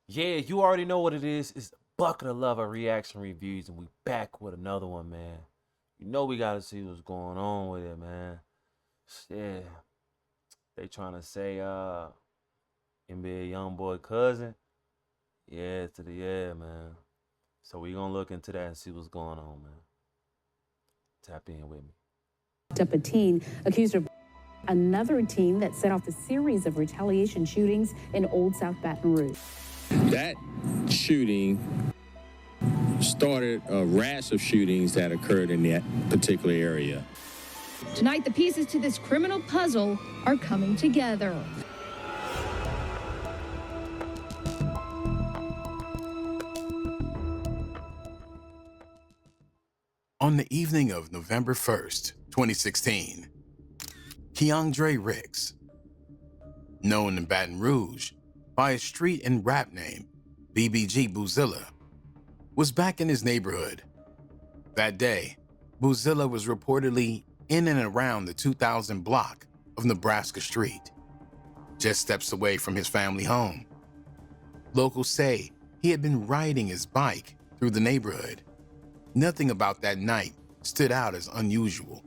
Yeah, you already know what it is. It's Buckitorloveit Reaction Reviews, and we back with another one, man. You know we gotta see what's going on with it, man. Yeah, they trying to say NBA YoungBoy cousin. Yeah, man. So we gonna look into that and see what's going on, man. Tap in with me. Up a teen accused of another teen that set off a series of retaliation shootings in Old South Baton Rouge. That shooting started a rash of shootings that occurred in that particular area. Tonight, the pieces to this criminal puzzle are coming together. On the evening of November 1st, 2016, Keandre Ricks, known in Baton Rouge by a street and rap name, BBG Boozilla, was back in his neighborhood. That day, Boozilla was reportedly in and around the 2000 block of Nebraska Street, just steps away from his family home. Locals say he had been riding his bike through the neighborhood. Nothing about that night stood out as unusual.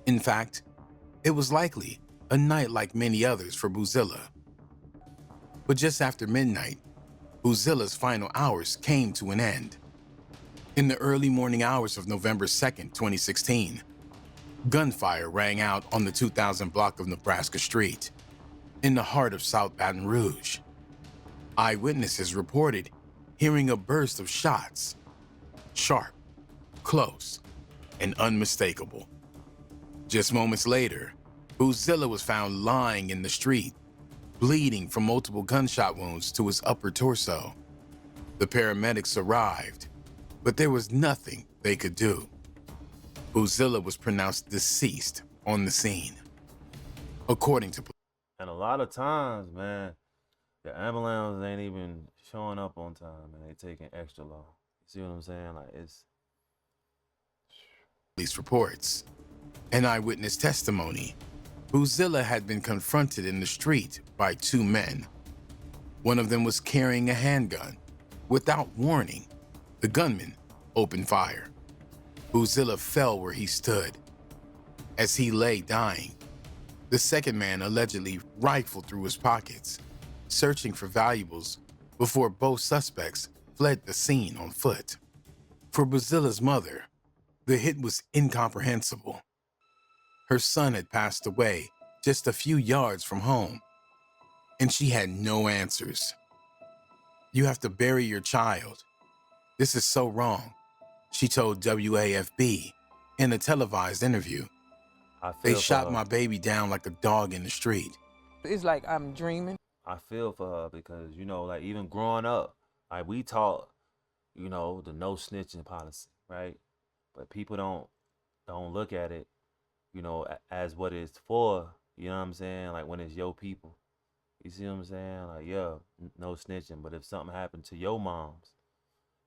In fact, it was likely a night like many others for Boozilla. But just after midnight, Boozilla's final hours came to an end. In the early morning hours of November 2nd, 2016, gunfire rang out on the 2000 block of Nebraska Street, in the heart of South Baton Rouge. Eyewitnesses reported hearing a burst of shots, sharp, close, and unmistakable. Just moments later, Boozilla was found lying in the street, bleeding from multiple gunshot wounds to his upper torso. The paramedics arrived, but there was nothing they could do. Boozilla was pronounced deceased on the scene, according to police. And a lot of times, man, the ambulance ain't even showing up on time, and they taking extra long. You see what I'm saying? Like, it's Police reports and eyewitness testimony. Boozilla had been confronted in the street by two men. One of them was carrying a handgun. Without warning, the gunman opened fire. Boozilla fell where he stood. As he lay dying, the second man allegedly rifled through his pockets, searching for valuables before both suspects fled the scene on foot. For Boozilla's mother, the hit was incomprehensible. Her son had passed away just a few yards from home, and she had no answers. "You have to bury your child. This is so wrong," she told WAFB in a televised interview. "They shot my baby down like a dog in the street." It's like I'm dreaming. I feel for her because, you know, like even growing up, like we taught, you know, the no snitching policy, right? But people don't look at it, you know, as what it's for. You know what I'm saying? Like when it's your people. You see what I'm saying? Like, yeah, no snitching. But if something happened to your moms,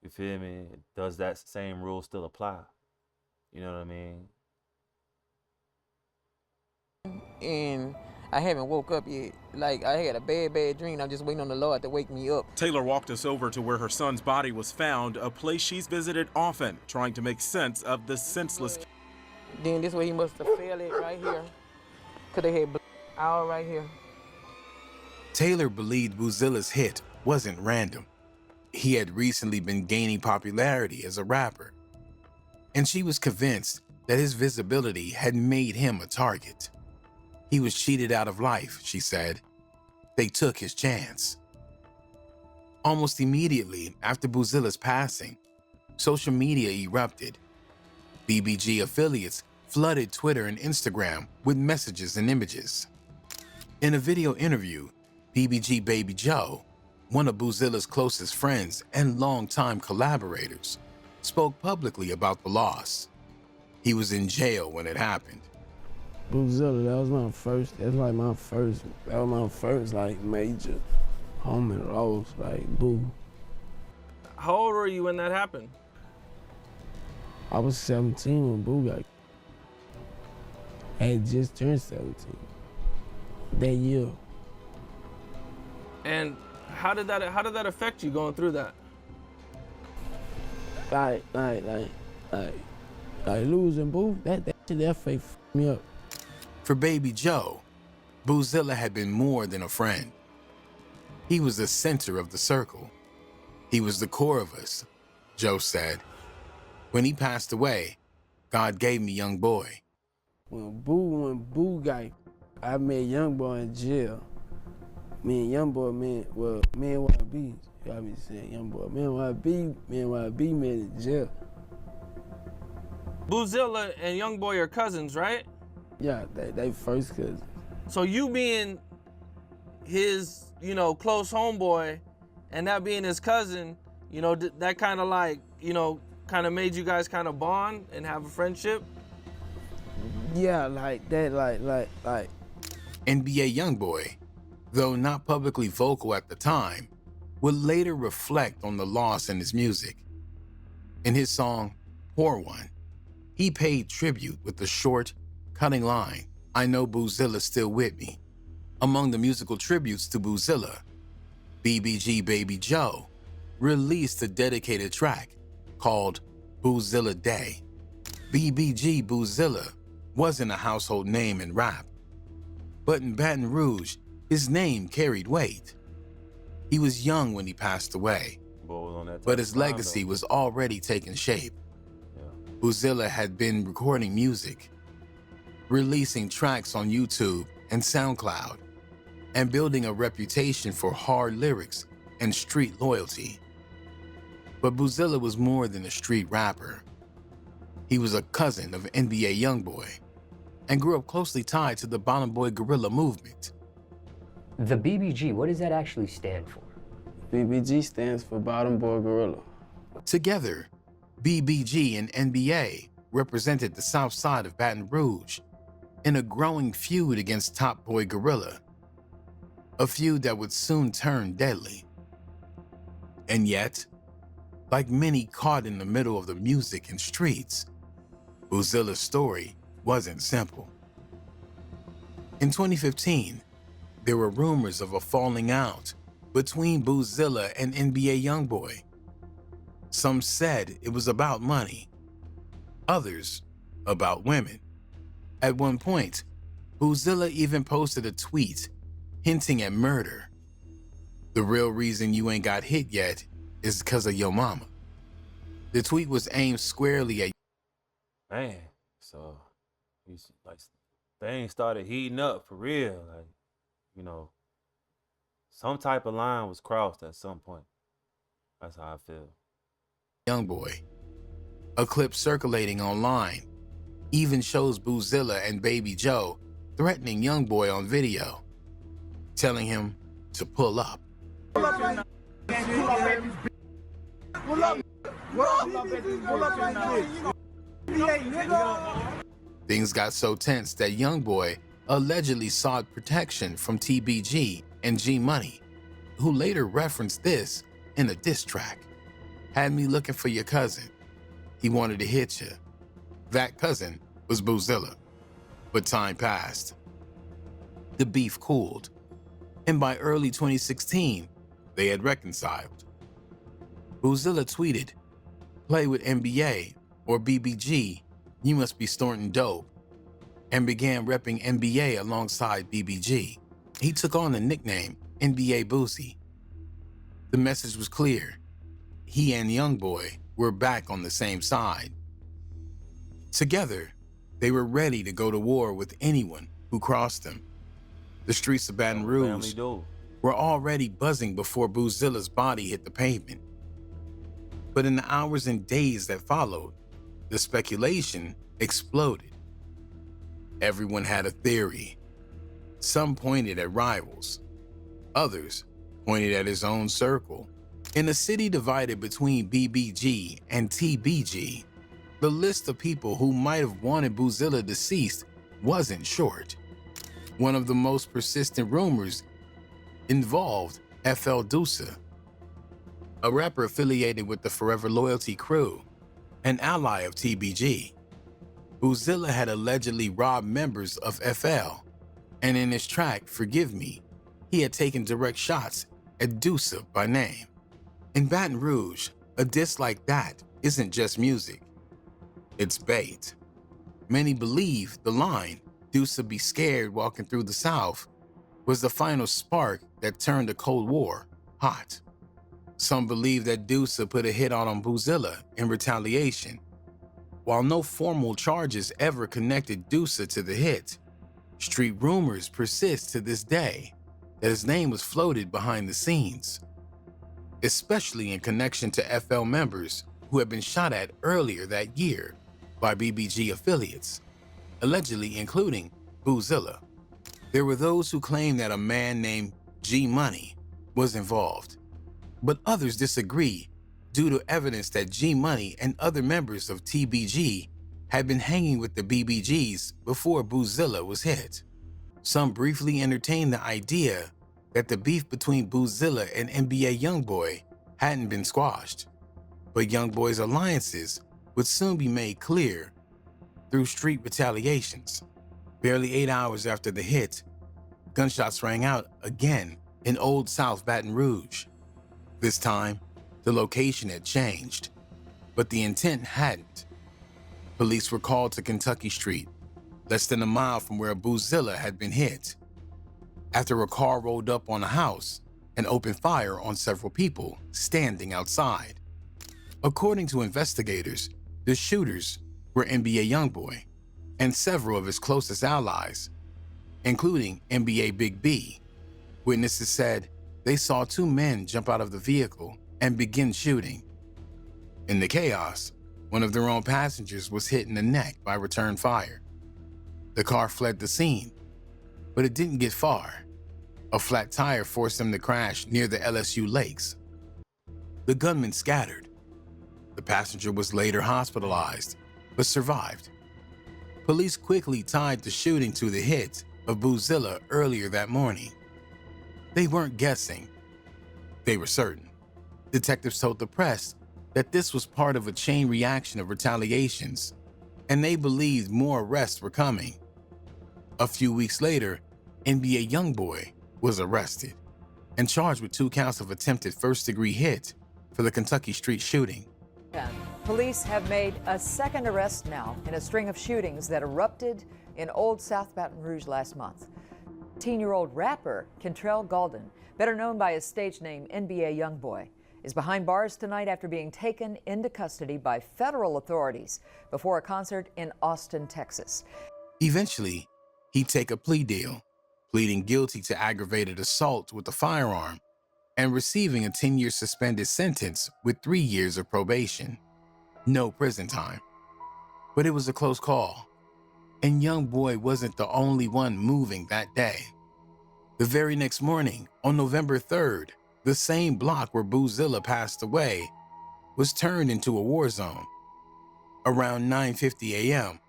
you feel me? Does that same rule still apply? You know what I mean? And I haven't woke up yet. Like, I had a bad dream. I'm just waiting on the Lord to wake me up. Taylor walked us over to where her son's body was found, a place she's visited often, trying to make sense of the senseless. Then this way he must have fell it right here. Because they had all right here. Taylor believed Boozilla's hit wasn't random. He had recently been gaining popularity as a rapper, and she was convinced that his visibility had made him a target. He was cheated out of life, she said. They took his chance. Almost immediately after Boozilla's passing, social media erupted. BBG affiliates flooded Twitter and Instagram with messages and images. In a video interview, BBG Baby Joe, one of Boozilla's closest friends and longtime collaborators, spoke publicly about the loss. He was in jail when it happened. Boozilla, that was my first like major home and rose, like boo. How old were you when that happened? I was 17 when Boo got. I had just turned 17 that year. And How did that affect you going through that? Like losing Boo, that shit, that fake f***ed me up. For Baby Joe, Boozilla had been more than a friend. He was the center of the circle. He was the core of us, Joe said. When he passed away, God gave me Young Boy. When Boo got, I met Young Boy in jail. Me and Young Boy, me and YB, y'all be saying Young Boy, me and YB met in jail. Boozilla and Young Boy are cousins, right? Yeah, they first cousins. So you being his, you know, close homeboy, and that being his cousin, you know, that kind of like, you know, kind of made you guys kind of bond and have a friendship? Yeah, like that, like. NBA YoungBoy, though not publicly vocal at the time, would later reflect on the loss in his music. In his song, Poor One, he paid tribute with the short, cutting line, "I know Boozilla's still with me." Among the musical tributes to Boozilla, BBG Baby Joe released a dedicated track called Boozilla Day. BBG Boozilla wasn't a household name in rap, but in Baton Rouge, his name carried weight. He was young when he passed away, but his legacy was already taking shape. Boozilla had been recording music, releasing tracks on YouTube and SoundCloud, and building a reputation for hard lyrics and street loyalty. But Boozilla was more than a street rapper. He was a cousin of NBA YoungBoy and grew up closely tied to the Bottom Boy guerrilla movement. The BBG, what does that actually stand for? BBG stands for Bottom Boy Gorilla. Together, BBG and NBA represented the south side of Baton Rouge in a growing feud against Top Boy Gorilla, a feud that would soon turn deadly. And yet, like many caught in the middle of the music and streets, Boozilla's story wasn't simple. In 2015, there were rumors of a falling out between Boozilla and NBA YoungBoy. Some said it was about money, others about women. At one point, Boozilla even posted a tweet hinting at murder. "The real reason you ain't got hit yet is because of your mama." The tweet was aimed squarely at... Man, so like things started heating up for real. Like, you know, some type of line was crossed at some point. That's how I feel. YoungBoy. A clip circulating online even shows Boozilla and Baby Joe threatening YoungBoy on video, telling him to pull up. Things got so tense that YoungBoy allegedly sought protection from TBG and G Money, who later referenced this in a diss track. "Had me looking for your cousin. He wanted to hit you." That cousin was Boozilla. But time passed. The beef cooled, and by early 2016, they had reconciled. Boozilla tweeted, "Play with NBA or BBG, you must be snorting dope," and began repping NBA alongside BBG. He took on the nickname NBA Boozy. The message was clear. He and YoungBoy were back on the same side. Together, they were ready to go to war with anyone who crossed them. The streets of Baton Rouge were already buzzing before Boozilla's body hit the pavement. But in the hours and days that followed, the speculation exploded. Everyone had a theory. Some pointed at rivals. Others pointed at his own circle. In a city divided between BBG and TBG, the list of people who might have wanted Boozilla deceased wasn't short. One of the most persistent rumors involved FL Deuce, a rapper affiliated with the Forever Loyalty crew, an ally of TBG. Boozilla had allegedly robbed members of FL, and in his track, Forgive Me, he had taken direct shots Deuce by name. In Baton Rouge, a diss like that isn't just music. It's bait. Many believe the line, "Deuce be scared walking through the South," was the final spark that turned the Cold War hot. Some believe that Deuce put a hit on Boozilla in retaliation. While no formal charges ever connected Deuce to the hit, street rumors persist to this day that his name was floated behind the scenes, especially in connection to FL members who had been shot at earlier that year by BBG affiliates, allegedly including Boozilla. There were those who claimed that a man named G Money was involved, but others disagree due to evidence that G Money and other members of TBG had been hanging with the BBGs before Boozilla was hit. Some briefly entertained the idea that the beef between Boozilla and NBA YoungBoy hadn't been squashed, but YoungBoy's alliances would soon be made clear through street retaliations. Barely 8 hours after the hit, gunshots rang out again in Old South Baton Rouge. This time, the location had changed, but the intent hadn't. Police were called to Kentucky Street, less than a mile from where Boozilla had been hit, after a car rolled up on a house and opened fire on several people standing outside. According to investigators, the shooters were NBA YoungBoy and several of his closest allies, including NBA Big B. Witnesses said they saw two men jump out of the vehicle and begin shooting. In the chaos, one of their own passengers was hit in the neck by return fire. The car fled the scene, but it didn't get far. A flat tire forced them to crash near the LSU lakes. The gunman scattered. The passenger was later hospitalized, but survived. Police quickly tied the shooting to the hit of Boozilla earlier that morning. They weren't guessing. They were certain. Detectives told the press that this was part of a chain reaction of retaliations, and they believed more arrests were coming. A few weeks later, NBA YoungBoy was arrested and charged with 2 counts of attempted first-degree hit for the Kentucky Street shooting. Police have made a second arrest now in a string of shootings that erupted in Old South Baton Rouge last month. 18-year-old rapper Kentrell Gaulden, better known by his stage name NBA YoungBoy, is behind bars tonight after being taken into custody by federal authorities before a concert in Austin, Texas. Eventually, he'd take a plea deal, pleading guilty to aggravated assault with a firearm and receiving a 10-year suspended sentence with 3 years of probation. No prison time. But it was a close call, and YoungBoy wasn't the only one moving that day. The very next morning, on November 3rd, the same block where Boozilla passed away was turned into a war zone. Around 9:50 a.m.,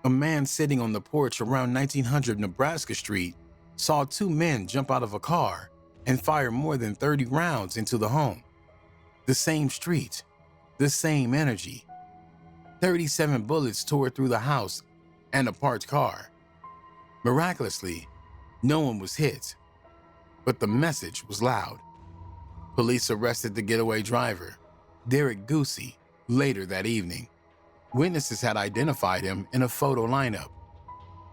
a man sitting on the porch around 1900 Nebraska Street saw 2 men jump out of a car and fire more than 30 rounds into the home. The same street, the same energy. 37 bullets tore through the house and a parked car. Miraculously, no one was hit, but the message was loud. Police arrested the getaway driver, Derek Goosey, later that evening. Witnesses had identified him in a photo lineup.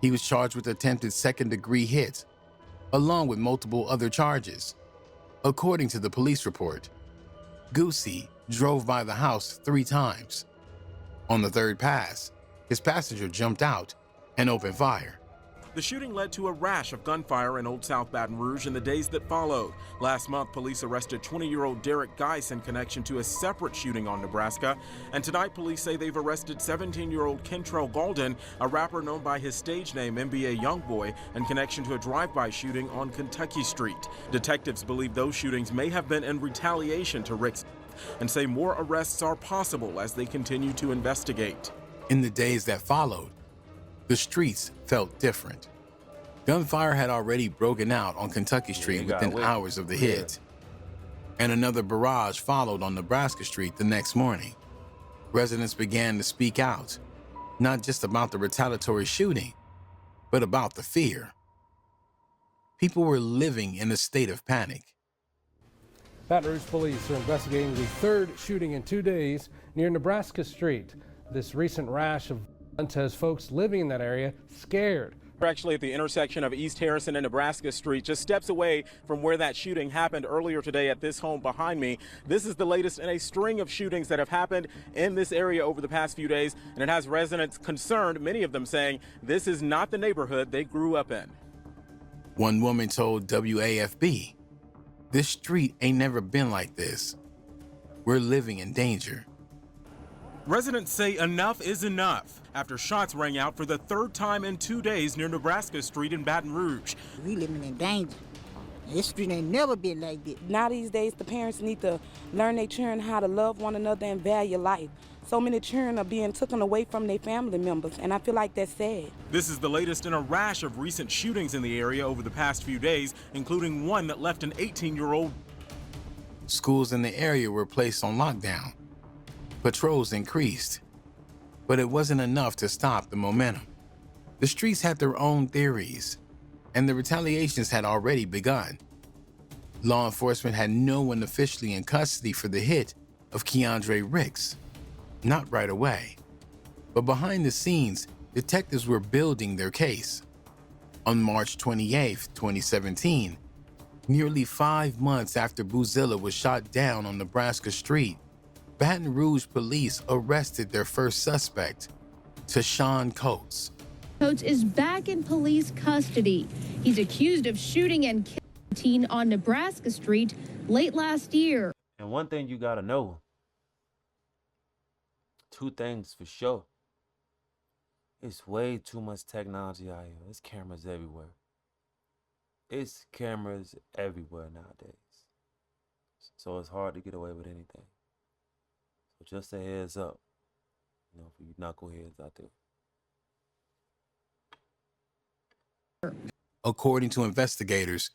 He was charged with attempted second-degree hit, along with multiple other charges. According to the police report, Goosey drove by the house 3 times. On the 3rd pass, his passenger jumped out and opened fire. The shooting led to a rash of gunfire in Old South Baton Rouge in the days that followed. Last month, police arrested 20-year-old Derek Geis in connection to a separate shooting on Nebraska. And tonight, police say they've arrested 17-year-old Kentrell Gaulden, a rapper known by his stage name NBA YoungBoy, in connection to a drive-by shooting on Kentucky Street. Detectives believe those shootings may have been in retaliation to Rick's and say more arrests are possible as they continue to investigate. In the days that followed, the streets felt different. Gunfire had already broken out on Kentucky Street within hours of the hit, and another barrage followed on Nebraska Street the next morning. Residents began to speak out, not just about the retaliatory shooting, but about the fear. People were living in a state of panic. Baton Rouge police are investigating the third shooting in 2 days near Nebraska Street. This recent rash of violence has folks living in that area scared. We're actually at the intersection of East Harrison and Nebraska Street, just steps away from where that shooting happened earlier today at this home behind me. This is the latest in a string of shootings that have happened in this area over the past few days, and it has residents concerned, many of them saying this is not the neighborhood they grew up in. One woman told WAFB, "This street ain't never been like this. We're living in danger." Residents say enough is enough after shots rang out for the third time in 2 days near Nebraska Street in Baton Rouge. We living in danger. This street ain't never been like this. Now these days, the parents need to learn their children how to love one another and value life. So many children are being taken away from their family members, and I feel like that's sad. This is the latest in a rash of recent shootings in the area over the past few days, including one that left an 18-year-old. Schools in the area were placed on lockdown. Patrols increased, but it wasn't enough to stop the momentum. The streets had their own theories, and the retaliations had already begun. Law enforcement had no one officially in custody for the hit of Keandre Ricks. Not right away, but behind the scenes, detectives were building their case. On March 28, 2017, nearly 5 months after Boozilla was shot down on Nebraska Street, Baton Rouge police arrested their first suspect, Tashawn Coates. Coates is back in police custody. He's accused of shooting and killing a teen on Nebraska Street late last year. And one thing you gotta know, two things for sure. It's way too much technology out here. There's cameras everywhere. It's cameras everywhere nowadays. So it's hard to get away with anything. So just a heads up, for you knuckleheads out there. According to investigators,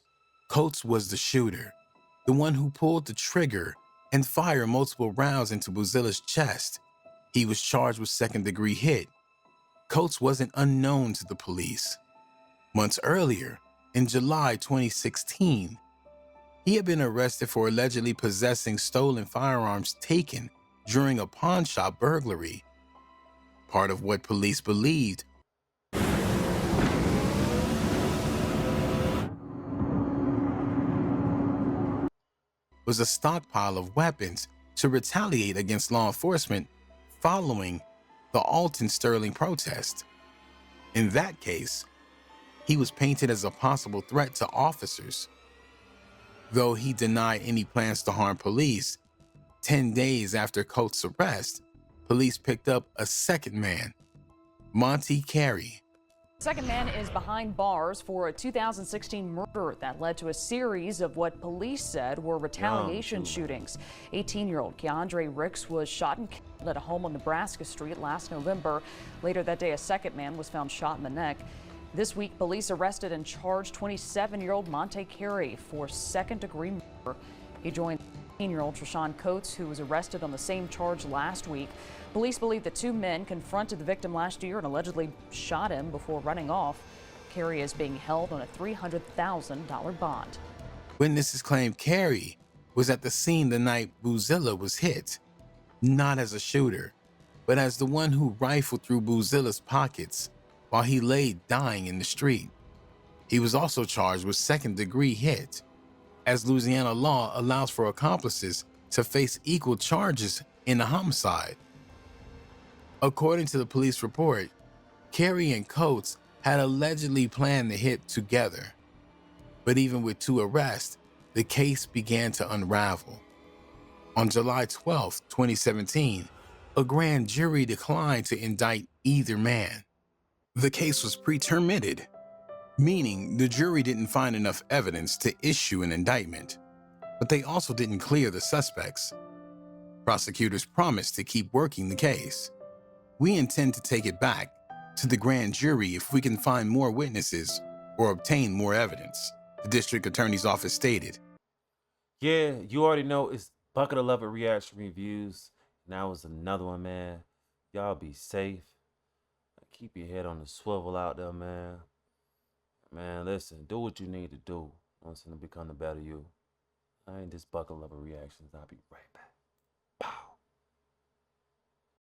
Coates was the shooter, the one who pulled the trigger and fired multiple rounds into Boozilla's chest. He was charged with second-degree hit. Coates wasn't unknown to the police. Months earlier, in July 2016, he had been arrested for allegedly possessing stolen firearms taken during a pawn shop burglary. Part of what police believed was a stockpile of weapons to retaliate against law enforcement following the Alton Sterling protest. In that case, he was painted as a possible threat to officers. Though he denied any plans to harm police, 10 days after Coates' arrest, police picked up a second man, Monty Carey. The second man is behind bars for a 2016 murder that led to a series of what police said were retaliation shootings. 18-year-old Keandre Ricks was shot and killed at a home on Nebraska Street last November. Later that day, a second man was found shot in the neck. This week, police arrested and charged 27-year-old Monte Carey for second-degree murder. He joined 18-year-old Tashawn Coates, who was arrested on the same charge last week. Police believe the two men confronted the victim last year and allegedly shot him before running off. Carey is being held on a $300,000 bond. Witnesses claim Carey was at the scene the night Boozilla was hit, not as a shooter, but as the one who rifled through Boozilla's pockets while he lay dying in the street. He was also charged with second-degree hit, as Louisiana law allows for accomplices to face equal charges in a homicide. According to the police report, Carey and Coates had allegedly planned the hit together. But even with two arrests, the case began to unravel. On July 12, 2017, a grand jury declined to indict either man. The case was pre-termitted, meaning the jury didn't find enough evidence to issue an indictment, but they also didn't clear the suspects. Prosecutors promised to keep working the case. We intend to take it back to the grand jury if we can find more witnesses or obtain more evidence, the district attorney's office stated. Yeah, you already know it's Buckitorloveit Reaction Reviews. Now it's another one, man. Y'all be safe. Keep your head on the swivel out there, man. Man, listen, do what you need to do once to become the better you. I ain't this bucket lover reactions. I'll be right back.